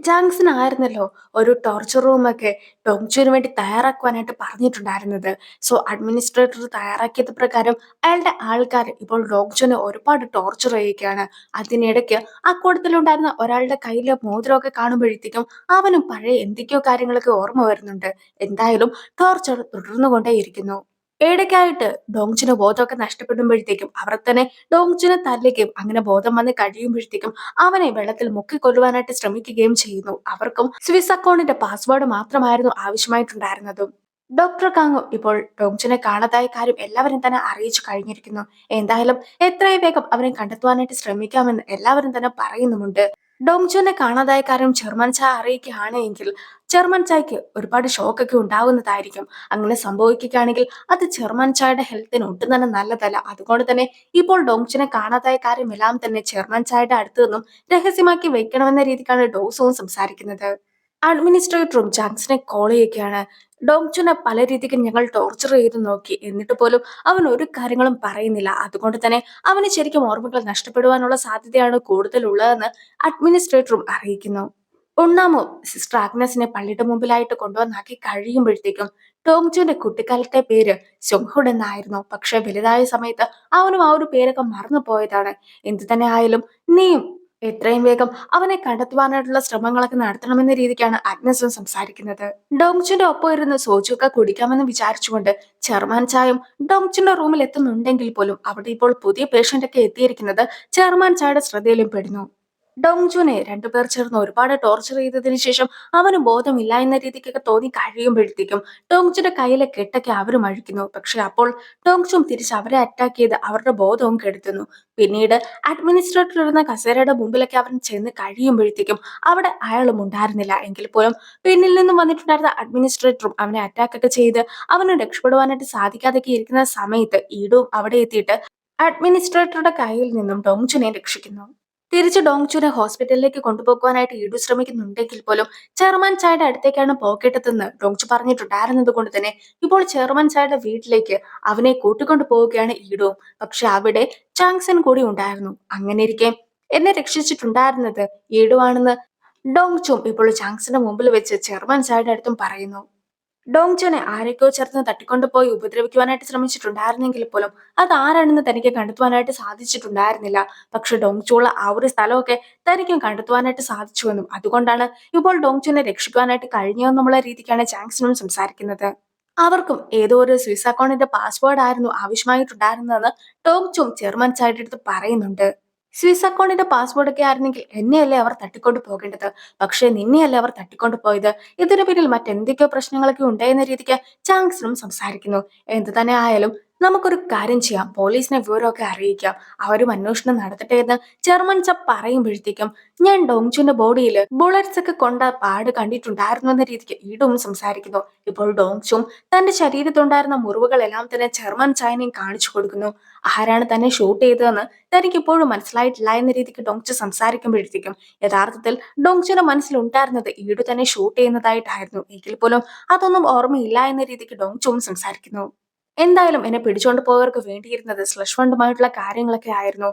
ജാങ്സനായിരുന്നല്ലോ ഒരു ടോർച്ചർ റൂമൊക്കെ ഡോങ്ചുവിന് വേണ്ടി തയ്യാറാക്കുവാനായിട്ട് പറഞ്ഞിട്ടുണ്ടായിരുന്നത്. സോ അഡ്മിനിസ്ട്രേറ്റർ തയ്യാറാക്കിയത് പ്രകാരം അയാളുടെ ആൾക്കാർ ഇപ്പോൾ ഡോങ്ചുവിനെ ഒരുപാട് ടോർച്ചർ ചെയ്യുകയാണ്. അതിനിടയ്ക്ക് ആ കൂട്ടത്തിലുണ്ടായിരുന്ന ഒരാളുടെ കയ്യിലെ മോതിരമൊക്കെ കാണുമ്പോഴത്തേക്കും അവനും പഴയ എന്തൊക്കെയോ കാര്യങ്ങളൊക്കെ ഓർമ്മ വരുന്നുണ്ട്. എന്തായാലും ടോർച്ചർ തുടർന്നുകൊണ്ടേയിരിക്കുന്നു. ഇടയ്ക്കായിട്ട് ഡോങ്ചിന് ബോധമൊക്കെ നഷ്ടപ്പെടുമ്പോഴത്തേക്കും അവർ തന്നെ ഡോങ്ചിനെ തല്ലുകയും അങ്ങനെ ബോധം വന്ന് കഴിയുമ്പോഴത്തേക്കും അവനെ വെള്ളത്തിൽ മുക്കിക്കൊല്ലുവാനായിട്ട് ശ്രമിക്കുകയും ചെയ്യുന്നു. അവർക്കും സ്വിസ് അക്കൗണ്ടിന്റെ പാസ്വേഡ് മാത്രമായിരുന്നു ആവശ്യമായിട്ടുണ്ടായിരുന്നതും. ഡോക്ടർ കാങ്ങും ഇപ്പോൾ ഡോങ്ചിനെ കാണാതായ കാര്യം എല്ലാവരും തന്നെ അറിയിച്ചു കഴിഞ്ഞിരിക്കുന്നു. എന്തായാലും എത്രയും വേഗം അവനെ കണ്ടെത്തുവാനായിട്ട് ശ്രമിക്കാമെന്ന് എല്ലാവരും തന്നെ പറയുന്നുമുണ്ട്. ഡോങ്ചുവിനെ കാണാതായ കാര്യം ചെയർമാൻ ചായ അറിയിക്കുകയാണ് എങ്കിൽ ചെയർമാൻ ചായക്ക് ഒരുപാട് ഷോക്കൊക്കെ ഉണ്ടാവുന്നതായിരിക്കും. അങ്ങനെ സംഭവിക്കുകയാണെങ്കിൽ അത് ചെയർമാൻ ചായയുടെ ഹെൽത്തിന് ഒട്ടും തന്നെ നല്ലതല്ല. അതുകൊണ്ട് തന്നെ ഇപ്പോൾ ഡോങ്ചുവിനെ കാണാതായ കാര്യമെല്ലാം തന്നെ ചെയർമാൻ ചായയുടെ അടുത്ത് നിന്നും രഹസ്യമാക്കി വെക്കണമെന്ന രീതിക്കാണ് ഡോസുവും സംസാരിക്കുന്നത്. അഡ്മിനിസ്ട്രേറ്ററും ജാങ്സിനെ കോൾ ചെയ്യുകയാണ്. ഡോങ്ചുനെ പല രീതിക്കും ഞങ്ങൾ ടോർച്ചർ ചെയ്തു നോക്കി, എന്നിട്ട് പോലും അവൻ ഒരു കാര്യങ്ങളും പറയുന്നില്ല. അതുകൊണ്ട് തന്നെ അവന് ശരിക്കും ഓർമ്മകൾ നഷ്ടപ്പെടുവാനുള്ള സാധ്യതയാണ് കൂടുതലുള്ളതെന്ന് അഡ്മിനിസ്ട്രേറ്ററും അറിയിക്കുന്നു. ഉണ്ണാമോ സിസ്റ്റർ ആഗ്നസിനെ പള്ളിയുടെ മുമ്പിലായിട്ട് കൊണ്ടുവന്നാക്കി കഴിയുമ്പോഴത്തേക്കും ടോങ്ചുവിന്റെ കുട്ടിക്കാലത്തെ പേര് സൊങ്ഹുഡ് എന്നായിരുന്നു. പക്ഷെ വലുതായ സമയത്ത് അവനും ആ ഒരു പേരൊക്കെ മറന്നു പോയതാണ്. എന്തു തന്നെ ആയാലും നീയും എത്രയും വേഗം അവനെ കണ്ടെത്തുവാനായിട്ടുള്ള ശ്രമങ്ങളൊക്കെ നടത്തണമെന്ന രീതിക്കാണ് അഗ്നസും സംസാരിക്കുന്നത്. ഡോങ്ചുന്റെ ഒപ്പം ഇരുന്ന് സോജുക്കെ കുടിക്കാമെന്ന് വിചാരിച്ചുകൊണ്ട് ചെയർമാൻ ചായും ഡോങ്ചുന്റെ റൂമിൽ എത്തുന്നുണ്ടെങ്കിൽ പോലും അവിടെ ഇപ്പോൾ പുതിയ പേഷ്യന്റ് ഒക്കെ എത്തിയിരിക്കുന്നത് ചെയർമാൻ ചായയുടെ ശ്രദ്ധയിലും പെടുന്നു. ഡോങ്ജുനെ രണ്ടുപേർ ചേർന്ന് ഒരുപാട് ടോർച്ചർ ചെയ്തതിനു ശേഷം അവന് ബോധമില്ല എന്ന രീതിക്കൊക്കെ തോന്നി കഴിയുമ്പോഴത്തേക്കും ഡോങ്ജുന്റെ കയ്യിലെ കെട്ടൊക്കെ അവരും അഴിക്കുന്നു. പക്ഷെ അപ്പോൾ ഡോങ്ജും തിരിച്ച് അവരെ അറ്റാക്ക് ചെയ്ത് അവരുടെ ബോധവും കെടുത്തുന്നു. പിന്നീട് അഡ്മിനിസ്ട്രേറ്റർ ഇരുന്ന കസേരയുടെ മുമ്പിലൊക്കെ അവൻ ചെന്ന് കഴിയുമ്പോഴത്തേക്കും അവിടെ അയാളും ഉണ്ടായിരുന്നില്ല. എങ്കിൽ പോലും പിന്നിൽ നിന്നും വന്നിട്ടുണ്ടായിരുന്ന അഡ്മിനിസ്ട്രേറ്ററും അവനെ അറ്റാക്ക് ഒക്കെ ചെയ്ത് അവന് രക്ഷപ്പെടുവാനായിട്ട് സാധിക്കാതൊക്കെ ഇരിക്കുന്ന സമയത്ത് ഈഡും അവിടെ എത്തിയിട്ട് അഡ്മിനിസ്ട്രേറ്ററുടെ കയ്യിൽ നിന്നും ഡോങ്ജുനെ രക്ഷിക്കുന്നു. തിരിച്ച് ഡോങ്ചുനെ ഹോസ്പിറ്റലിലേക്ക് കൊണ്ടുപോകുവാനായിട്ട് ഈഡു ശ്രമിക്കുന്നുണ്ടെങ്കിൽ പോലും ചെയർമാൻ ചായയുടെ അടുത്തേക്കാണ് പോകേണ്ടതെന്ന് ഡോങ്ചു പറഞ്ഞിട്ടുണ്ടായിരുന്നത് കൊണ്ട് തന്നെ ഇപ്പോൾ ചെയർമാൻ ചായയുടെ വീട്ടിലേക്ക് അവനെ കൂട്ടിക്കൊണ്ടു പോവുകയാണ് ഈഡുവും. പക്ഷെ അവിടെ ചാങ്സൺ കൂടി ഉണ്ടായിരുന്നു. അങ്ങനെ ഇരിക്കെ എന്നെ രക്ഷിച്ചിട്ടുണ്ടായിരുന്നത് ഈഡുവാണെന്ന് ഡോങ്ചും ഇപ്പോൾ ചാങ്സന്റെ മുമ്പിൽ വെച്ച് ചെയർമാൻ ചായയുടെ അടുത്തും പറയുന്നു. ഡോങ്ചനെ ആരൊക്കെയോ ചേർന്ന് തട്ടിക്കൊണ്ടുപോയി ഉപദ്രവിക്കുവാനായിട്ട് ശ്രമിച്ചിട്ടുണ്ടായിരുന്നെങ്കിൽ പോലും അത് ആരാണെന്ന് തനിക്ക് കണ്ടെത്തുവാനായിട്ട് സാധിച്ചിട്ടുണ്ടായിരുന്നില്ല. പക്ഷെ ഡോങ്ചുള്ള ആ ഒരു സ്ഥലമൊക്കെ തനിക്കും കണ്ടെത്തുവാനായിട്ട് സാധിച്ചുവെന്നും അതുകൊണ്ടാണ് ഇപ്പോൾ ഡോങ്ചുനെ രക്ഷിക്കുവാനായിട്ട് കഴിഞ്ഞതെന്നുള്ള രീതിക്കാണ് ജാങ്സണും സംസാരിക്കുന്നത്. അവർക്കും ഏതോ ഒരു സ്വിസ് അക്കൗണ്ടിന്റെ പാസ്വേഡ് ആയിരുന്നു ആവശ്യമായിട്ടുണ്ടായിരുന്നതെന്ന് ഡോങ്ചും ചെയർമാൻ ചായയുടെ അടുത്ത് പറയുന്നുണ്ട്. സ്വിസ് അക്കൗണ്ടിന്റെ പാസ്വേഡ് ഒക്കെ ആയിരുന്നെങ്കിൽ എന്നെയല്ലേ അവർ തട്ടിക്കൊണ്ട് പോകേണ്ടത്, പക്ഷേ നിന്നെയല്ലേ അവർ തട്ടിക്കൊണ്ട് പോയത്. ഇതിനു പിന്നിൽ മറ്റെന്തൊക്കെയോ പ്രശ്നങ്ങളൊക്കെ ഉണ്ടെന്ന രീതിക്ക് ചാങ്സണും സംസാരിക്കുന്നു. എന്ത് തന്നെ ആയാലും നമുക്കൊരു കാര്യം ചെയ്യാം, പോലീസിനെ വിവരമൊക്കെ അറിയിക്കാം, അവരും അന്വേഷണം നടത്തട്ടെ എന്ന് ചെയർമാൻ ചപ്പ് പറയുമ്പോഴത്തേക്കും ഞാൻ ഡോങ്ചുന്റെ ബോഡിയിൽ ബുള്ളറ്റ്സ് ഒക്കെ കൊണ്ട പാട് കണ്ടിട്ടുണ്ടായിരുന്നു എന്ന രീതിക്ക് ഈഡും സംസാരിക്കുന്നു. ഇപ്പോൾ ഡോങ്ചും തന്റെ ശരീരത്തുണ്ടായിരുന്ന മുറിവുകളെല്ലാം തന്നെ ചെയർമാൻ ചായനെയും കാണിച്ചു കൊടുക്കുന്നു. ആരാണ് തന്നെ ഷൂട്ട് ചെയ്തതെന്ന് തനിക്ക് ഇപ്പോഴും മനസ്സിലായിട്ടില്ല എന്ന രീതിക്ക് ഡോങ്ചു സംസാരിക്കുമ്പോഴത്തേക്കും യഥാർത്ഥത്തിൽ ഡോങ്ചുന്റെ മനസ്സിലുണ്ടായിരുന്നത് ഈഡു തന്നെ ഷൂട്ട് ചെയ്യുന്നതായിട്ടായിരുന്നു. എങ്കിൽ പോലും അതൊന്നും ഓർമ്മയില്ല എന്ന രീതിക്ക് ഡോങ്ചുവും സംസാരിക്കുന്നു. എന്തായാലും എന്നെ പിടിച്ചോണ്ട് പോയവർക്ക് വേണ്ടിയിരുന്നത് സ്ലഷ് ഫണ്ടുമായിട്ടുള്ള കാര്യങ്ങളൊക്കെ ആയിരുന്നു.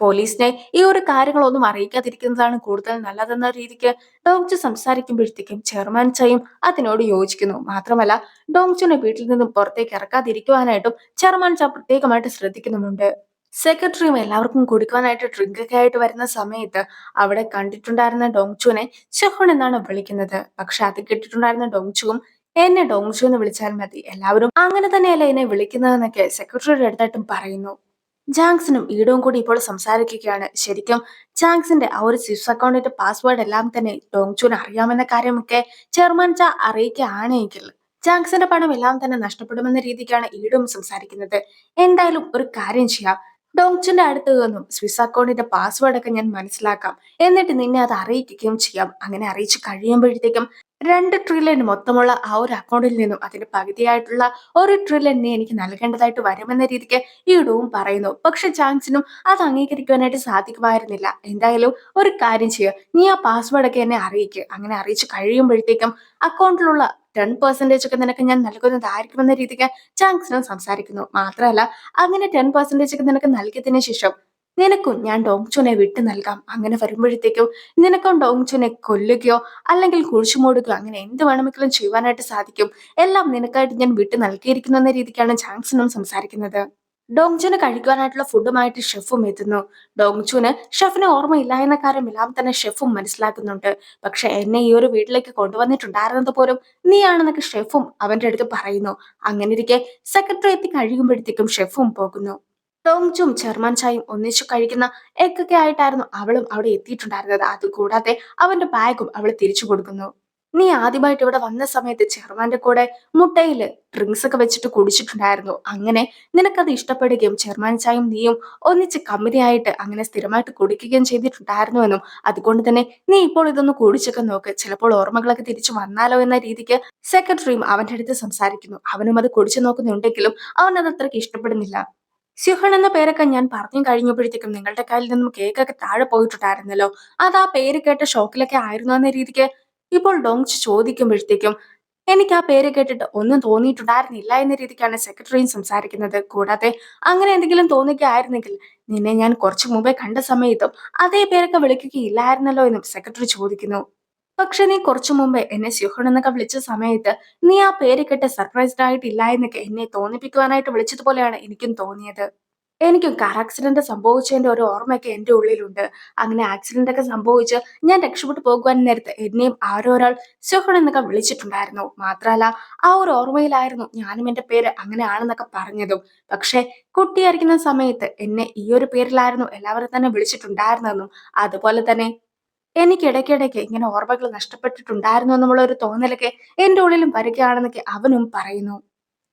പോലീസിനെ ഈ ഒരു കാര്യങ്ങളൊന്നും അറിയിക്കാതിരിക്കുന്നതാണ് കൂടുതൽ നല്ലതെന്ന രീതിക്ക് ഡോങ്ചു സംസാരിക്കുമ്പോഴത്തേക്കും ചെയർമാൻ ചയും അതിനോട് യോജിക്കുന്നു. മാത്രമല്ല ഡോങ്ചുനെ വീട്ടിൽ നിന്നും പുറത്തേക്ക് ഇറക്കാതിരിക്കുവാനായിട്ടും ചെയർമാൻ ച പ്രത്യേകമായിട്ട് ശ്രദ്ധിക്കുന്നുമുണ്ട്. സെക്രട്ടറിയും എല്ലാവർക്കും കുടിക്കുവാനായിട്ട് ഡ്രിങ്ക് ഒക്കെ ആയിട്ട് വരുന്ന സമയത്ത് അവിടെ കണ്ടിട്ടുണ്ടായിരുന്ന ഡോങ്ചുവിനെ ഷെഹുൺ എന്നാണ് വിളിക്കുന്നത്. പക്ഷെ അത് കേട്ടിട്ടുണ്ടായിരുന്ന ഡോങ്ചുവും എന്നെ ഡോങ്ചു എന്ന് വിളിച്ചാൽ മതി, എല്ലാവരും അങ്ങനെ തന്നെയല്ലേ എന്നെ വിളിക്കുന്നതെന്നൊക്കെ സെക്രട്ടറിയുടെ അടുത്തായിട്ടും പറയുന്നു. ജാങ്സണും ഈഡും കൂടി ഇപ്പോൾ സംസാരിക്കുകയാണ്. ശരിക്കും ജാങ്സിന്റെ ആ ഒരു സ്വിസ് അക്കൗണ്ടിന്റെ പാസ്വേഡ് എല്ലാം തന്നെ ഡോങ്ചുവിന് അറിയാമെന്ന കാര്യമൊക്കെ ചെയർമാൻ ച അറിയിക്കുകയാണെങ്കിൽ ജാങ്സന്റെ പണം എല്ലാം തന്നെ നഷ്ടപ്പെടുമെന്ന രീതിക്കാണ് ഈഡും സംസാരിക്കുന്നത്. എന്തായാലും ഒരു കാര്യം ചെയ്യാം, ഡോങ്ചുന്റെ അടുത്ത് നിന്നും സ്വിസ് അക്കൗണ്ടിന്റെ പാസ്വേഡ് ഒക്കെ ഞാൻ മനസ്സിലാക്കാം, എന്നിട്ട് നിന്നെ അത് അറിയിക്കുകയും ചെയ്യാം. അങ്ങനെ അറിയിച്ചു കഴിയുമ്പോഴത്തേക്കും 2 ട്രില്യൺ മൊത്തമുള്ള ആ ഒരു അക്കൗണ്ടിൽ നിന്നും അതിന്റെ പകുതിയായിട്ടുള്ള 1 ട്രില്യൺ നീ എനിക്ക് നൽകേണ്ടതായിട്ട് വരുമെന്ന രീതിക്ക് ഈഡുവും പറയുന്നു. പക്ഷെ ചാൻസിനും അത് അംഗീകരിക്കുവാനായിട്ട് സാധിക്കുമായിരുന്നില്ല. എന്തായാലും ഒരു കാര്യം ചെയ്യുക, നീ ആ പാസ്വേഡ് ഒക്കെ എന്നെ അറിയിക്കുക. അങ്ങനെ അറിയിച്ചു കഴിയുമ്പോഴത്തേക്കും അക്കൗണ്ടിലുള്ള 10% ഒക്കെ നിനക്ക് ഞാൻ നൽകുന്നതായിരിക്കുമെന്ന രീതിക്ക് ചാങ്സനും സംസാരിക്കുന്നു. മാത്രമല്ല അങ്ങനെ 10% ഒക്കെ നിനക്ക് നൽകിയതിനു ശേഷം നിനക്കും ഞാൻ ഡോങ്ചുനെ വിട്ടു നൽകാം. അങ്ങനെ വരുമ്പോഴത്തേക്കും നിനക്കും ഡോങ്ചുനെ കൊല്ലുകയോ അല്ലെങ്കിൽ കുഴിച്ചുമൂടുകയോ അങ്ങനെ എന്ത് വേണമെങ്കിലും ചെയ്യുവാനായിട്ട് സാധിക്കും. എല്ലാം നിനക്കായിട്ട് ഞാൻ വിട്ടു നൽകിയിരിക്കുന്നു എന്ന രീതിക്കാണ് ജാങ്സണും സംസാരിക്കുന്നത്. ഡോങ്ചുന് കഴിക്കുവാനായിട്ടുള്ള ഫുഡുമായിട്ട് ഷെഫും എത്തുന്നു. ഡോങ്ചുന് ഷെഫിന് ഓർമ്മയില്ല എന്ന കാര്യം എല്ലാം തന്നെ ഷെഫും മനസ്സിലാക്കുന്നുണ്ട്. പക്ഷെ എന്നെ ഈ ഒരു വീട്ടിലേക്ക് കൊണ്ടുവന്നിട്ടുണ്ടായിരുന്നത് പോലും നീയാണെന്നൊക്കെ ഷെഫും അവന്റെ അടുത്ത് പറയുന്നു. അങ്ങനെയിരിക്കെ സെക്രട്ടറി എത്തി കഴിയുമ്പോഴത്തേക്കും ഷെഫും പോകുന്നു. ടോങ്ചും ചെർമാൻ ചായും ഒന്നിച്ചു കഴിക്കുന്ന എഗ്ഗൊക്കെ ആയിട്ടായിരുന്നു അവളും അവിടെ എത്തിയിട്ടുണ്ടായിരുന്നത്. അതുകൂടാതെ അവന്റെ ബാഗും അവൾ തിരിച്ചു കൊടുക്കുന്നു. നീ ആദ്യമായിട്ട് ഇവിടെ വന്ന സമയത്ത് ചെർമാന്റെ കൂടെ മുട്ടയില് ഡ്രിങ്ക്സ് ഒക്കെ വെച്ചിട്ട് കുടിച്ചിട്ടുണ്ടായിരുന്നു. അങ്ങനെ നിനക്കത് ഇഷ്ടപ്പെടുകയും ചെർമാൻ ചായും നീയും ഒന്നിച്ച് കമ്പനിയായിട്ട് അങ്ങനെ സ്ഥിരമായിട്ട് കുടിക്കുകയും ചെയ്തിട്ടുണ്ടായിരുന്നുവെന്നും അതുകൊണ്ട് തന്നെ നീ ഇപ്പോൾ ഇതൊന്ന് കുടിച്ചൊക്കെ നോക്ക്, ചിലപ്പോൾ ഓർമ്മകളൊക്കെ തിരിച്ചു വന്നാലോ എന്ന രീതിക്ക് സെക്രട്ടറിയും അവന്റെ അടുത്ത് സംസാരിക്കുന്നു. അവനും അത് കുടിച്ചു നോക്കുന്നുണ്ടെങ്കിലും അവൻ അത് അത്രയ്ക്ക് ഇഷ്ടപ്പെടുന്നില്ല. സ്യുഹൺ എന്ന പേരൊക്കെ ഞാൻ പറഞ്ഞു കഴിഞ്ഞപ്പോഴത്തേക്കും നിങ്ങളുടെ കയ്യിൽ നിന്നും കേക്കൊക്കെ താഴെ പോയിട്ടുണ്ടായിരുന്നല്ലോ. അത് ആ പേര് കേട്ട ഷോക്കിലൊക്കെ ആയിരുന്നു എന്ന രീതിക്ക് ഇപ്പോൾ ഡോങ്ച് ചോദിക്കുമ്പോഴത്തേക്കും എനിക്ക് ആ പേര് കേട്ടിട്ട് ഒന്നും തോന്നിയിട്ടുണ്ടായിരുന്നില്ല എന്ന രീതിക്കാണ് സെക്രട്ടറിയും സംസാരിക്കുന്നത്. കൂടാതെ അങ്ങനെ എന്തെങ്കിലും തോന്നുകയായിരുന്നെങ്കിൽ നിന്നെ ഞാൻ കുറച്ചു മുമ്പേ കണ്ട സമയത്തും അതേ പേരൊക്കെ വിളിക്കുകയില്ലായിരുന്നല്ലോ എന്നും സെക്രട്ടറി ചോദിക്കുന്നു. പക്ഷെ നീ കുറച്ചു മുമ്പേ എന്നെ സ്യുഹൺ എന്നൊക്കെ വിളിച്ച സമയത്ത് നീ ആ പേര് കേട്ട് സർപ്രൈസ്ഡ് ആയിട്ടില്ല എന്നൊക്കെ എന്നെ തോന്നിപ്പിക്കുവാനായിട്ട് വിളിച്ചതുപോലെയാണ് എനിക്കും തോന്നിയത്. എനിക്കും കാർ ആക്സിഡന്റ് സംഭവിച്ചതിന്റെ ഒരു ഓർമ്മയൊക്കെ എന്റെ ഉള്ളിലുണ്ട്. അങ്ങനെ ആക്സിഡന്റ് ഒക്കെ സംഭവിച്ച് ഞാൻ രക്ഷപ്പെട്ടു പോകുവാൻ നേരത്ത് എന്നെയും ആരോ ഒരാൾ സ്യുഹൺ എന്നൊക്കെ വിളിച്ചിട്ടുണ്ടായിരുന്നു. മാത്രമല്ല ആ ഒരു ഓർമ്മയിലായിരുന്നു ഞാനും എന്റെ പേര് അങ്ങനെയാണെന്നൊക്കെ പറഞ്ഞതും. പക്ഷെ കുട്ടിയായിരിക്കുന്ന സമയത്ത് എന്നെ ഈ ഒരു പേരിലായിരുന്നു എല്ലാവരും തന്നെ വിളിച്ചിട്ടുണ്ടായിരുന്നെന്നും അതുപോലെ തന്നെ എനിക്ക് ഇടയ്ക്കിടയ്ക്ക് ഇങ്ങനെ ഓർമ്മകൾ നഷ്ടപ്പെട്ടിട്ടുണ്ടായിരുന്നു എന്നുള്ള ഒരു തോന്നലൊക്കെ എന്റെ ഉള്ളിലും വരികയാണെന്നൊക്കെ അവനും പറയുന്നു.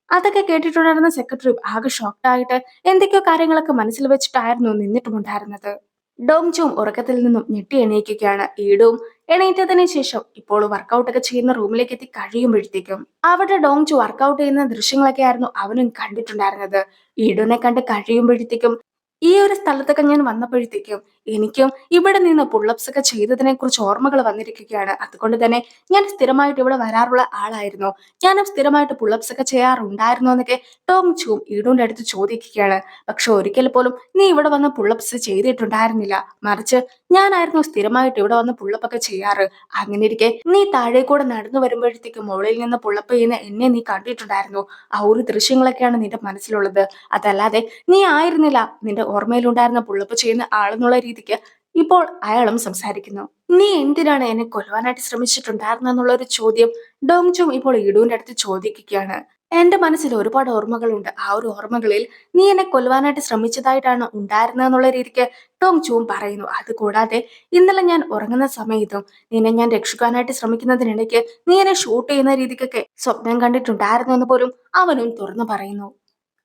അതൊക്കെ കേട്ടിട്ടുണ്ടായിരുന്ന സെക്രട്ടറി ആകെ ഷോക്ഡ് ആയിട്ട് എന്തൊക്കെയോ കാര്യങ്ങളൊക്കെ മനസ്സിൽ വെച്ചിട്ടായിരുന്നു നിന്നിട്ടുമുണ്ടായിരുന്നത്. ഡോങ്ചും ഉറക്കത്തിൽ നിന്നും ഞെട്ടി എണീക്കുകയാണ്. ഈഡും എണീറ്റതിന് ശേഷം ഇപ്പോൾ വർക്കൗട്ട് ഒക്കെ ചെയ്യുന്ന റൂമിലേക്ക് എത്തി കഴിയുമ്പോഴത്തേക്കും അവിടെ ഡോങ്ചു വർക്കൗട്ട് ചെയ്യുന്ന ദൃശ്യങ്ങളൊക്കെ ആയിരുന്നു അവനും കണ്ടിട്ടുണ്ടായിരുന്നത്. ഈഡുവിനെ കണ്ട് കഴിയുമ്പോഴത്തേക്കും ഈ ഒരു സ്ഥലത്തൊക്കെ ഞാൻ വന്നപ്പോഴത്തേക്കും എനിക്കും ഇവിടെ നിന്ന് പുള്ളപ്സ് ഒക്കെ ചെയ്തതിനെ കുറിച്ച് ഓർമ്മകൾ വന്നിരിക്കുകയാണ്. അതുകൊണ്ട് തന്നെ ഞാൻ സ്ഥിരമായിട്ട് ഇവിടെ വരാറുള്ള ആളായിരുന്നു. ഞാനും സ്ഥിരമായിട്ട് പുള്ളപ്സ് ഒക്കെ ചെയ്യാറുണ്ടായിരുന്നു എന്നൊക്കെ ടോങ്ചുവും ഈഡുവിന്റെ അടുത്ത് ചോദിക്കുകയാണ്. പക്ഷെ ഒരിക്കൽ പോലും നീ ഇവിടെ വന്ന് പുള്ളപ്സ് ചെയ്തിട്ടുണ്ടായിരുന്നില്ല, മറിച്ച് ഞാനായിരുന്നു സ്ഥിരമായിട്ട് ഇവിടെ വന്ന് പുള്ളപ്പ് ഒക്കെ ചെയ്യാറ്. അങ്ങനെ ഇരിക്കെ നീ താഴെ കൂടെ നടന്നു വരുമ്പോഴത്തേക്കും മുകളിൽ നിന്ന് പുള്ളപ്പ് ചെയ്യുന്ന എന്നെ നീ കണ്ടിട്ടുണ്ടായിരുന്നു. ആ ഒരു ദൃശ്യങ്ങളൊക്കെയാണ് നിന്റെ മനസ്സിലുള്ളത്. അതല്ലാതെ നീ ആയിരുന്നില്ല നിന്റെ ഓർമ്മയിലുണ്ടായിരുന്ന പുള്ളപ്പ് ചെയ്യുന്ന ആളെന്നുള്ള രീതിക്ക് ഇപ്പോൾ അയാളും സംസാരിക്കുന്നു. നീ എന്തിനാണ് എന്നെ കൊല്ലുവാനായിട്ട് ശ്രമിച്ചിട്ടുണ്ടായിരുന്നെന്നുള്ള ഒരു ചോദ്യം ഡോങ്ചും ഇപ്പോൾ ഇഡുവിന്റെ അടുത്ത് ചോദിക്കുകയാണ്. എന്റെ മനസ്സിൽ ഒരുപാട് ഓർമ്മകളുണ്ട്. ആ ഒരു ഓർമ്മകളിൽ നീ എന്നെ കൊല്ലുവാനായിട്ട് ശ്രമിച്ചതായിട്ടാണ് ഉണ്ടായിരുന്നെന്നുള്ള രീതിക്ക് ടോങ്ചുവും പറയുന്നു. അതുകൂടാതെ ഇന്നലെ ഞാൻ ഉറങ്ങുന്ന സമയത്തും നിന്നെ ഞാൻ രക്ഷിക്കാനായിട്ട് ശ്രമിക്കുന്നതിനിടയ്ക്ക് നീ എന്നെ ഷൂട്ട് ചെയ്യുന്ന രീതിക്കൊക്കെ സ്വപ്നം കണ്ടിട്ടുണ്ടായിരുന്നു എന്ന് പോലും അവനും തുറന്നു പറയുന്നു.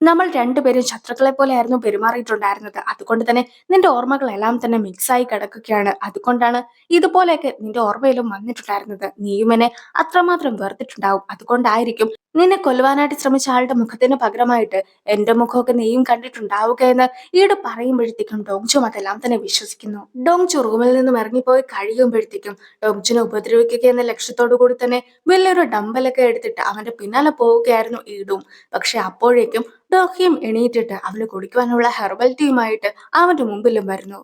നമ്മൾ രണ്ടുപേരും ശത്രുക്കളെ പോലെയായിരുന്നു പെരുമാറിയിട്ടുണ്ടായിരുന്നത്. അതുകൊണ്ട് തന്നെ നിന്റെ ഓർമ്മകളെല്ലാം തന്നെ മിക്സായി കിടക്കുകയാണ്. അതുകൊണ്ടാണ് ഇതുപോലെയൊക്കെ നിന്റെ ഓർമ്മയിലും വന്നിട്ടുണ്ടായിരുന്നത്. നീയും എന്നെ അത്രമാത്രം വെറുത്തിട്ടുണ്ടാവും. അതുകൊണ്ടായിരിക്കും നിന്നെ കൊല്ലുവാനായിട്ട് ശ്രമിച്ച ആളുടെ മുഖത്തിന് പകരമായിട്ട് എന്റെ മുഖമൊക്കെ നീയും കണ്ടിട്ടുണ്ടാവുക എന്ന് ഈട് പറയുമ്പോഴത്തേക്കും ഡോങ്ചും അതെല്ലാം തന്നെ വിശ്വസിക്കുന്നു. ഡോങ്ചു റൂമിൽ നിന്നും ഇറങ്ങിപ്പോയി കഴിയുമ്പോഴത്തേക്കും ഡോങ്ചുനെ ഉപദ്രവിക്കുക എന്ന ലക്ഷ്യത്തോടു കൂടി തന്നെ വലിയൊരു ഡമ്പലൊക്കെ എടുത്തിട്ട് അവന്റെ പിന്നാലെ പോവുകയായിരുന്നു ഈടും. പക്ഷെ അപ്പോഴേക്കും ഡോഹിയും എണീറ്റിട്ട് അവന് കുടിക്കുവാനുള്ള ഹെർബൽ ടീയുമായിട്ട് അവന്റെ മുമ്പിലും വരുന്നു.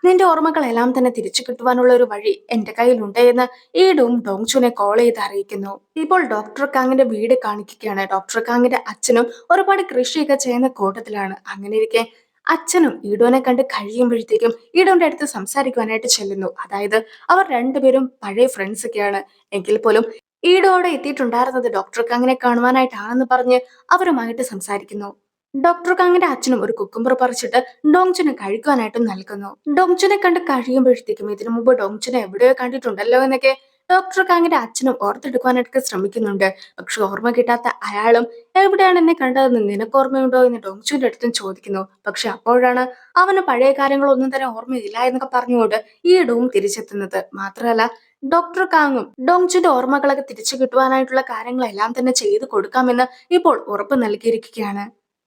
നിന്റെ ഓർമ്മകളെല്ലാം തന്നെ തിരിച്ചു കിട്ടുവാനുള്ള ഒരു വഴി എന്റെ കയ്യിലുണ്ട് എന്ന് ഈഡും ഡോങ്ചുനെ കോൾ ചെയ്ത് അറിയിക്കുന്നു. ഇപ്പോൾ ഡോക്ടർ കാങ്ങിന്റെ വീട് കാണിക്കുകയാണ്. ഡോക്ടർ കാങ്ങിന്റെ അച്ഛനും ഒരുപാട് കൃഷിയൊക്കെ ചെയ്യുന്ന കൂട്ടത്തിലാണ്. അങ്ങനെ ഇരിക്കെ അച്ഛനും ഈഡോനെ കണ്ട് കഴിയുമ്പോഴത്തേക്കും ഈഡോന്റെ അടുത്ത് സംസാരിക്കുവാനായിട്ട് ചെല്ലുന്നു. അതായത് അവർ രണ്ടുപേരും പഴയ ഫ്രണ്ട്സ് ഒക്കെയാണ്. എങ്കിൽ പോലും ഈഡോ അവിടെ എത്തിയിട്ടുണ്ടായിരുന്നത് ഡോക്ടർ കാങ്ങിനെ കാണുവാനായിട്ടാണെന്ന് പറഞ്ഞ് അവരുമായിട്ട് സംസാരിക്കുന്നു. ഡോക്ടർ കാങ്ങിന്റെ അച്ഛനും ഒരു കുക്കുംബർ പറിച്ചിട്ട് ഡോങ്ചുനെ കഴിക്കുവാനായിട്ടും നൽകുന്നു. ഡോങ്ചുനെ കണ്ട് കഴിയുമ്പോഴത്തേക്കും ഇതിനു മുമ്പ് ഡോങ്ചുനെ എവിടെയോ കണ്ടിട്ടുണ്ടല്ലോ എന്നൊക്കെ ഡോക്ടർ കാങ്ങിന്റെ അച്ഛനും ഓർത്തെടുക്കുവാനായിട്ട് ശ്രമിക്കുന്നുണ്ട്. പക്ഷെ ഓർമ്മ കിട്ടാത്ത അയാളും എവിടെയാണ് എന്നെ കണ്ടതെന്ന് നിനക്ക് ഓർമ്മയുണ്ടോ എന്ന് ഡോങ്ചുവിന്റെ അടുത്തും ചോദിക്കുന്നു. പക്ഷെ അപ്പോഴാണ് അവന് പഴയ കാര്യങ്ങളൊന്നും തന്നെ ഓർമ്മയില്ല എന്നൊക്കെ പറഞ്ഞുകൊണ്ട് ഈയിടവും തിരിച്ചെത്തുന്നത്. മാത്രമല്ല ഡോക്ടർ കാങ്ങും ഡോങ്ചുന്റെ ഓർമ്മകളൊക്കെ തിരിച്ചു കിട്ടുവാനായിട്ടുള്ള കാര്യങ്ങളെല്ലാം തന്നെ ചെയ്തു കൊടുക്കാമെന്ന് ഇപ്പോൾ ഉറപ്പ് നൽകിയിരിക്കുകയാണ്.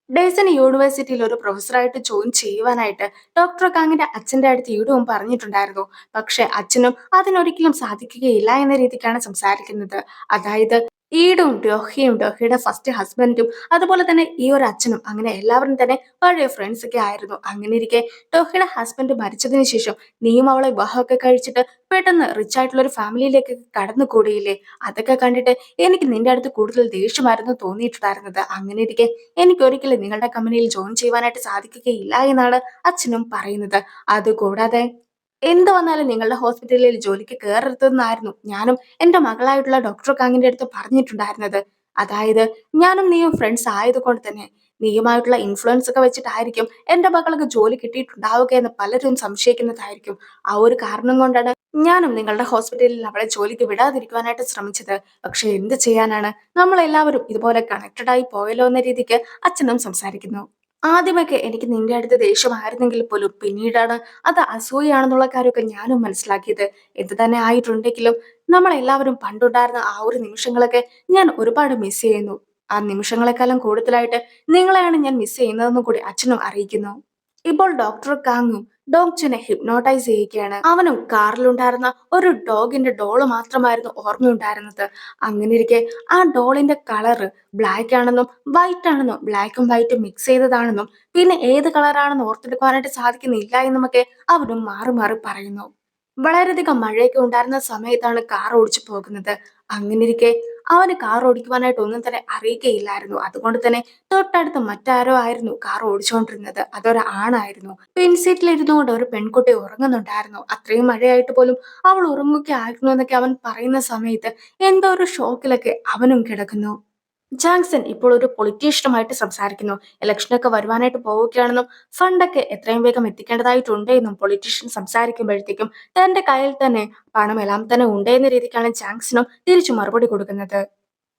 ഡേസൺ യൂണിവേഴ്സിറ്റിയിൽ ഒരു പ്രൊഫസറായിട്ട് ജോയിൻ ചെയ്യുവാനായിട്ട് ഡോക്ടർ കാങ്ങിന്റെ അച്ഛന്റെ അടുത്ത് ഈടവും പറഞ്ഞിട്ടുണ്ടായിരുന്നു. പക്ഷെ അച്ഛനും അതിനൊരിക്കലും സാധിക്കുകയില്ല എന്ന രീതിക്കാണ് സംസാരിക്കുന്നത്. അതായത് ഈടും ഡോഹയുടെ ഫസ്റ്റ് ഹസ്ബൻഡും അതുപോലെ തന്നെ ഈ ഒരു അച്ഛനും അങ്ങനെ എല്ലാവരും തന്നെ പഴയ ഫ്രണ്ട്സ് ഒക്കെ ആയിരുന്നു. അങ്ങനെ ഇരിക്കെ ഡോഹയുടെ ഹസ്ബൻഡ് മരിച്ചതിന് ശേഷം നീയും അവളെ വിവാഹമൊക്കെ കഴിച്ചിട്ട് പെട്ടെന്ന് റിച്ച് ആയിട്ടുള്ള ഒരു ഫാമിലിയിലേക്ക് കടന്നു കൂടിയില്ലേ? അതൊക്കെ കണ്ടിട്ട് എനിക്ക് നിന്റെ അടുത്ത് കൂടുതൽ ദേഷ്യമായിരുന്നു തോന്നിയിട്ടുണ്ടായിരുന്നത്. അങ്ങനെ ഇരിക്കെ എനിക്ക് ഒരിക്കലും നിങ്ങളുടെ കമ്പനിയിൽ ജോയിൻ ചെയ്യുവാനായിട്ട് സാധിക്കുകയില്ല എന്നാണ് അച്ഛനും പറയുന്നത്. അതുകൂടാതെ എന്ത് വന്നാലും നിങ്ങളുടെ ഹോസ്പിറ്റലിൽ ജോലിക്ക് കയറരുതെന്നായിരുന്നു ഞാനും എന്റെ മകളായിട്ടുള്ള ഡോക്ടർ കാങ്ങിന്റെ അടുത്ത് പറഞ്ഞിട്ടുണ്ടായിരുന്നത്. അതായത് ഞാനും നീയും ഫ്രണ്ട്സ് ആയതുകൊണ്ട് തന്നെ നീയുമായിട്ടുള്ള ഇൻഫ്ലുവൻസ് ഒക്കെ വെച്ചിട്ടായിരിക്കും എന്റെ മകൾക്ക് ജോലി കിട്ടിയിട്ടുണ്ടാവുക എന്ന് പലരും സംശയിക്കുന്നതായിരിക്കും. ആ ഒരു കാരണം കൊണ്ടാണ് ഞാനും നിങ്ങളുടെ ഹോസ്പിറ്റലിൽ അവളെ ജോലിക്ക് വിടാതിരിക്കുവാനായിട്ട് ശ്രമിച്ചത്. പക്ഷെ എന്ത് ചെയ്യാനാണ്, നമ്മളെല്ലാവരും ഇതുപോലെ കണക്റ്റഡ് ആയി പോയല്ലോ എന്ന രീതിക്ക് അച്ഛനും സംസാരിക്കുന്നു. ആദ്യമൊക്കെ എനിക്ക് നിന്റെ അടുത്ത് ദേഷ്യമായിരുന്നെങ്കിൽ പോലും പിന്നീടാണ് അത് അസൂയാണെന്നുള്ള കാര്യമൊക്കെ ഞാനും മനസ്സിലാക്കിയത്. എന്ത് തന്നെ ആയിട്ടുണ്ടെങ്കിലും നമ്മളെല്ലാവരും പണ്ടുണ്ടായിരുന്ന ആ ഒരു നിമിഷങ്ങളൊക്കെ ഞാൻ ഒരുപാട് മിസ് ചെയ്യുന്നു. ആ നിമിഷങ്ങളെക്കാളും കൂടുതലായിട്ട് നിങ്ങളെയാണ് ഞാൻ മിസ് ചെയ്യുന്നതെന്നും കൂടി അച്ഛനും അറിയിക്കുന്നു. ഇപ്പോൾ ഡോക്ടർ കാങ്ങും ഡോങ്ചുനെ ഹിപ്നോട്ടൈസ് ചെയ്യുകയാണ്. അവനും കാറിലുണ്ടായിരുന്ന ഒരു ഡോഗിന്റെ ഡോള് മാത്രമായിരുന്നു ഓർമ്മയുണ്ടായിരുന്നത്. അങ്ങനെയിരിക്കെ ആ ഡോളിന്റെ കളറ് ബ്ലാക്ക് ആണെന്നും വൈറ്റ് ആണെന്നും ബ്ലാക്കും വൈറ്റും മിക്സ് ചെയ്തതാണെന്നും പിന്നെ ഏത് കളറാണെന്ന് ഓർത്തെടുക്കാനായിട്ട് സാധിക്കുന്നില്ല എന്നുമൊക്കെ അവനും മാറി മാറി പറയുന്നു. വളരെയധികം മഴയൊക്കെ ഉണ്ടായിരുന്ന സമയത്താണ് കാർ ഓടിച്ചു പോകുന്നത്. അങ്ങനെയിരിക്കെ അവന് കാർ ഓടിക്കുവാനായിട്ട് ഒന്നും തന്നെ അറിയുകയില്ലായിരുന്നു. അതുകൊണ്ട് തന്നെ തൊട്ടടുത്ത് മറ്റാരോ ആയിരുന്നു കാർ ഓടിച്ചുകൊണ്ടിരുന്നത്. അതൊരു ആണായിരുന്നു. പിൻസീറ്റിൽ ഇരുന്നുകൊണ്ട് ഒരു പെൺകുട്ടി ഉറങ്ങുന്നുണ്ടായിരുന്നു. അത്രയും മഴയായിട്ട് പോലും അവൾ ഉറങ്ങുകയായിരുന്നു എന്നൊക്കെ അവൻ പറയുന്ന സമയത്ത് എന്തോ ഒരു ഷോക്കിലൊക്കെ അവനും കിടക്കുന്നു. ജാങ്സൺ ഇപ്പോൾ ഒരു പൊളിറ്റീഷ്യനുമായിട്ട് സംസാരിക്കുന്നു. ഇലക്ഷനൊക്കെ വരുവാനായിട്ട് പോവുകയാണെന്നും ഫണ്ടൊക്കെ എത്രയും വേഗം എത്തിക്കേണ്ടതായിട്ടുണ്ട് എന്നും പൊളിറ്റീഷ്യൻ സംസാരിക്കുമ്പോഴത്തേക്കും തന്റെ കയ്യിൽ തന്നെ പണം എല്ലാം തന്നെ ഉണ്ട് എന്ന രീതിക്കാണ് ജാങ്സണും തിരിച്ചു മറുപടി കൊടുക്കുന്നത്.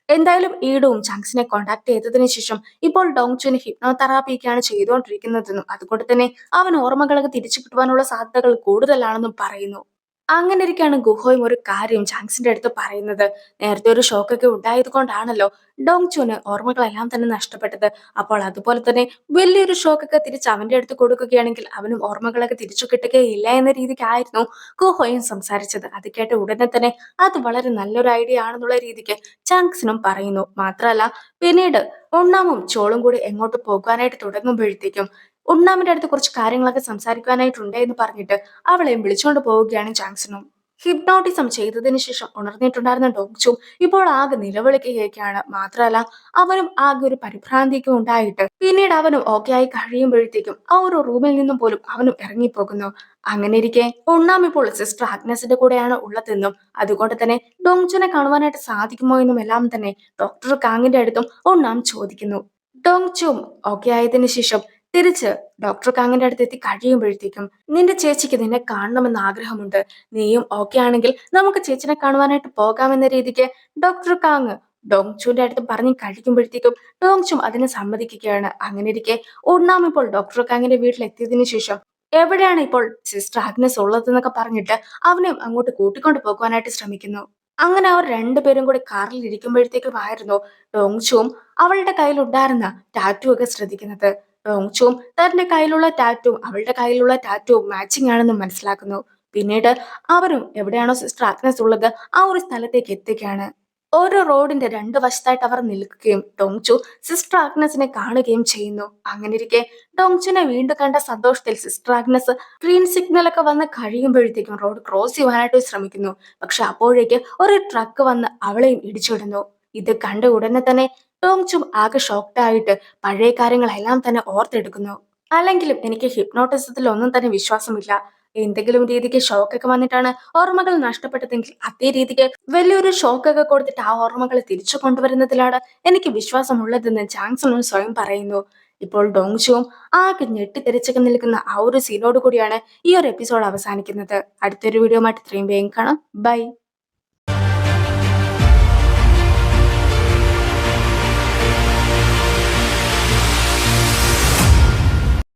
എന്തായാലും ഈഡുവും ചാങ്സിനെ കോൺടാക്ട് ചെയ്തതിനു ശേഷം ഇപ്പോൾ ഡോങ്ചുന് ഹിപ്നോ തെറാപ്പിയൊക്കെയാണ് ചെയ്തുകൊണ്ടിരിക്കുന്നതെന്നും അതുകൊണ്ട് തന്നെ അവൻ ഓർമ്മകളൊക്കെ തിരിച്ചു കിട്ടുവാനുള്ള സാധ്യതകൾ കൂടുതലാണെന്നും പറയുന്നു. അങ്ങനെ ഇരിക്കെയാണ് ഗുഹോയും ഒരു കാര്യം ജാങ്സിന്റെ അടുത്ത് പറയുന്നത്. നേരത്തെ ഒരു ഷോക്കൊക്കെ ഉണ്ടായത് കൊണ്ടാണല്ലോ ഡോങ്ചുന് ഓർമ്മകളെല്ലാം തന്നെ നഷ്ടപ്പെട്ടത്. അപ്പോൾ അതുപോലെ തന്നെ വലിയൊരു ഷോക്കൊക്കെ തിരിച്ച് അവന്റെ അടുത്ത് കൊടുക്കുകയാണെങ്കിൽ അവനും ഓർമ്മകളൊക്കെ തിരിച്ചു കിട്ടുകയില്ല എന്ന രീതിക്കായിരുന്നു ഗുഹോയും സംസാരിച്ചത്. അത് കേട്ട ഉടനെ തന്നെ അത് വളരെ നല്ലൊരു ഐഡിയ ആണെന്നുള്ള രീതിക്ക് ചാങ്സിനും പറയുന്നു. മാത്രമല്ല പിന്നീട് ഉണ്ണാമും ചോളും കൂടി എങ്ങോട്ട് പോകാനായിട്ട് തുടങ്ങുമ്പോഴത്തേക്കും ഉണ്ണാമിന്റെ അടുത്ത് കുറച്ച് കാര്യങ്ങളൊക്കെ സംസാരിക്കാനായിട്ടുണ്ട് എന്ന് പറഞ്ഞിട്ട് അവളെയും വിളിച്ചുകൊണ്ട് പോവുകയാണ് ജാങ്സണും. ഹിപ്നോട്ടിസം ചെയ്തതിനു ശേഷം ഉണർന്നിട്ടുണ്ടായിരുന്ന ഡോങ്ചും ഇപ്പോൾ ആകെ നിലവിളിക്കുകയൊക്കെയാണ്. മാത്രമല്ല അവനും ആകെ ഒരു പരിഭ്രാന്തിയൊക്കെ ഉണ്ടായിട്ട് പിന്നീട് അവനും ഓക്കെ ആയി കഴിയുമ്പോഴത്തേക്കും ആ ഒരു റൂമിൽ നിന്നും പോലും അവനും ഇറങ്ങിപ്പോകുന്നു. അങ്ങനെ ഇരിക്കെ ഉണ്ണാം ഇപ്പോൾ സിസ്റ്റർ ആഗ്നസിന്റെ കൂടെയാണ് ഉള്ളതെന്നും അതുകൊണ്ട് തന്നെ ഡോങ്ചുനെ കാണുവാനായിട്ട് സാധിക്കുമോ എന്നും എല്ലാം തന്നെ ഡോക്ടർ കാങ്ങിന്റെ അടുത്തും ഉണ്ണാം ചോദിക്കുന്നു. ഡോങ്ചും ഓക്കെ ആയതിനു ശേഷം തിരിച്ച് ഡോക്ടർ കാങ്ങിന്റെ അടുത്ത് എത്തി കഴിയുമ്പോഴത്തേക്കും നിന്റെ ചേച്ചിക്ക് നിന്നെ കാണണമെന്ന് ആഗ്രഹമുണ്ട്. നീയും ഓക്കെ ആണെങ്കിൽ നമുക്ക് ചേച്ചിനെ കാണുവാനായിട്ട് പോകാമെന്ന രീതിക്ക് ഡോക്ടർ കാങ് ഡോങ്ചുവിന്റെ അടുത്ത് പറഞ്ഞു കഴിക്കുമ്പോഴത്തേക്കും ഡോങ്ചും അതിനെ സമ്മതിക്കുകയാണ്. അങ്ങനെ ഇരിക്കെ ഉണ്ണാം ഇപ്പോൾ ഡോക്ടർ കാങ്ങിന്റെ വീട്ടിലെത്തിയതിനു ശേഷം എവിടെയാണ് ഇപ്പോൾ സിസ്റ്റർ ആഗ്നസ് ഉള്ളതെന്നൊക്കെ പറഞ്ഞിട്ട് അവനെയും അങ്ങോട്ട് കൂട്ടിക്കൊണ്ട് പോകുവാനായിട്ട് ശ്രമിക്കുന്നു. അങ്ങനെ അവർ രണ്ടുപേരും കൂടി കാറിൽ ഇരിക്കുമ്പോഴത്തേക്കുമായിരുന്നു ഡോങ്ചുവും അവളുടെ കയ്യിലുണ്ടായിരുന്ന ടാറ്റു ഒക്കെ ശ്രദ്ധിക്കുന്നത്. ഡോങ്ചുവും തന്റെ കയ്യിലുള്ള ടാറ്റുവും അവളുടെ കയ്യിലുള്ള ടാറ്റുവും മാച്ചിങ് ആണെന്ന് മനസ്സിലാക്കുന്നു. പിന്നീട് അവരും എവിടെയാണോ സിസ്റ്റർ ആഗ്നസ് ഉള്ളത് ആ ഒരു സ്ഥലത്തേക്ക് എത്തുകയാണ്. ഓരോ റോഡിന്റെ രണ്ട് വശത്തായിട്ട് അവർ നിൽക്കുകയും ഡോങ്ചു സിസ്റ്റർ ആഗ്നസിനെ കാണുകയും ചെയ്യുന്നു. അങ്ങനെ ഇരിക്കെ ഡോങ്ചുനെ വീണ്ടും കണ്ട സന്തോഷത്തിൽ സിസ്റ്റർ ആഗ്നസ് ഗ്രീൻ സിഗ്നൽ ഒക്കെ വന്ന് കഴിയുമ്പോഴത്തേക്കും റോഡ് ക്രോസ് ചെയ്യുവാനായിട്ട് ശ്രമിക്കുന്നു. പക്ഷെ അപ്പോഴേക്ക് ഒരു ട്രക്ക് വന്ന് അവളെയും ഇടിച്ചിടുന്നു. ഇത് കണ്ട ഉടനെ തന്നെ ഡോങ്ചും ആകെ ഷോക്ഡ് ആയിട്ട് പഴയ കാര്യങ്ങളെല്ലാം തന്നെ ഓർത്തെടുക്കുന്നു. അല്ലെങ്കിലും എനിക്ക് ഹിപ്നോട്ടിസത്തിൽ ഒന്നും തന്നെ വിശ്വാസമില്ല. എന്തെങ്കിലും രീതിക്ക് ഷോക്കൊക്കെ വന്നിട്ടാണ് ഓർമ്മകൾ നഷ്ടപ്പെട്ടതെങ്കിൽ അതേ രീതിക്ക് വലിയൊരു ഷോക്കൊക്കെ കൊടുത്തിട്ട് ആ ഓർമ്മകൾ തിരിച്ചു കൊണ്ടുവരുന്നതിലാണ് എനിക്ക് വിശ്വാസമുള്ളതെന്ന് ജാങ്സണും സ്വയം പറയുന്നു. ഇപ്പോൾ ഡോങ്ചുവും ആകെ ഞെട്ടിത്തെറിച്ചൊക്കെ നിൽക്കുന്ന ആ ഒരു സീനോട് കൂടിയാണ് ഈ ഒരു എപ്പിസോഡ് അവസാനിക്കുന്നത്. അടുത്തൊരു വീഡിയോ ആയിട്ട് ഇത്രയും വേഗം കാണാം. ബൈ.